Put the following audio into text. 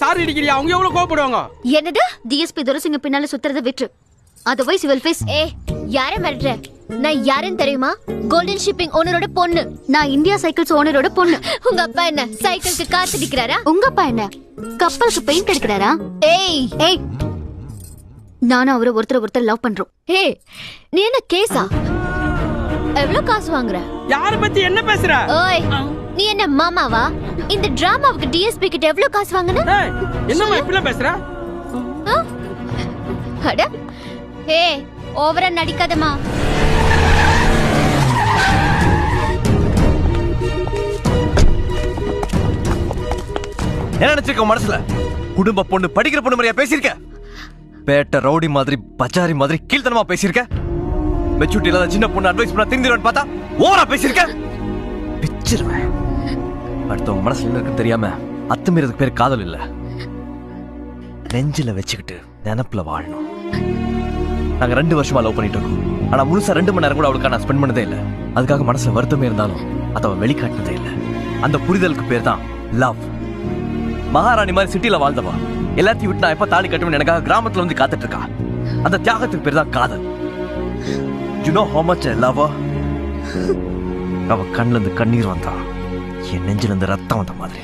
Sorry அடிக்கிறியா? அவங்க எவ்வளவு கோவப்படுவாங்க? என்னது டிஎஸ்பி துரசிங்க பின்னால சுத்துறத விட்டு அதர்வைஸ் யூ வில் ஃபேஸ். யார மிரட்ற? நான் யாருன்னு தெரியுமா? கோல்டன் ஷிப்பிங் ஓனரோட பொண்ணு. நான் இந்தியா சைக்கிள்ஸ் ஓனரோட பொண்ணு. உங்க அப்பா என்ன சைக்கிளுக்கு காத்து அடிக்கிறாரா? உங்க அப்பா என்ன கப்பலுக்கு பெயிண்ட் அடிக்கிறாரா? ஏய் நானும் அவரை ஒருத்தர் லவ் பண்றோம். நீ என்ன கேஸா? எவ்வளவு காசு வாங்குற? யார பத்தி என்ன பேசுற? ஓய் நீ என்ன மாமாவா? இந்த டிராமாவுக்கு டிஎஸ்பி கிட்ட எவ்வளவு காசு வாங்குன? என்னம்மா இப்படி பேசுற? அட ஓவரா நடிக்காதமா. என்ன நினைச்சிருக்க மனசுல? குடும்ப பொண்ணு படிக்கிற பொண்ணு மாதிரியா பேசியிருக்க? பேட்ட ரவுடி மாதிரி பச்சாரி மாதிரி கீழ்த்தனமா பேசியிருக்க? மெச்சூரிட்டி இல்லாத சின்ன பொண்ணு அட்வைஸ் பண்ணா திருந்திருவேன் பார்த்தா ஓவரா பேசியிருக்க? பிச்சிருவேன். அடுத்தவங்க மனசுல என்ன இருக்குன்னு தெரியாம அத்துமீறதுக்கு பேர் காதல் இல்ல, நெஞ்சில வச்சுக்கிட்டு நினப்புல வாழணும். நாங்க 2 வருஷமா லவ் பண்ணிட்டு இருக்கோம். ஆனா முழுசா 2 மணி நேரம் கூட அவளுக்காக நான் ஸ்பெண்ட் பண்ணதே இல்ல. அதுக்காக மனசுல வருத்தமே இருந்தாலும் அதை அவன் வெளிக்காட்டினதே இல்ல. அந்த புரிதலுக்கு பேர் தான் லவ். மகாராணி மாதிரி சிட்டில வாழ்ந்தவா எல்லாத்தையும் விட்டு நான் எப்ப தாலி கட்டுவேன் எனக்காக கிராமத்துல வந்து காத்துட்டு இருக்கா. அந்த தியாகத்துக்கு பேர் தான் காதல். You know how much I love her? அவ கண்ணுல இருந்து கண்ணீர் வந்தா என் நெஞ்சில இருந்து ரத்தம் வந்த மாதிரி.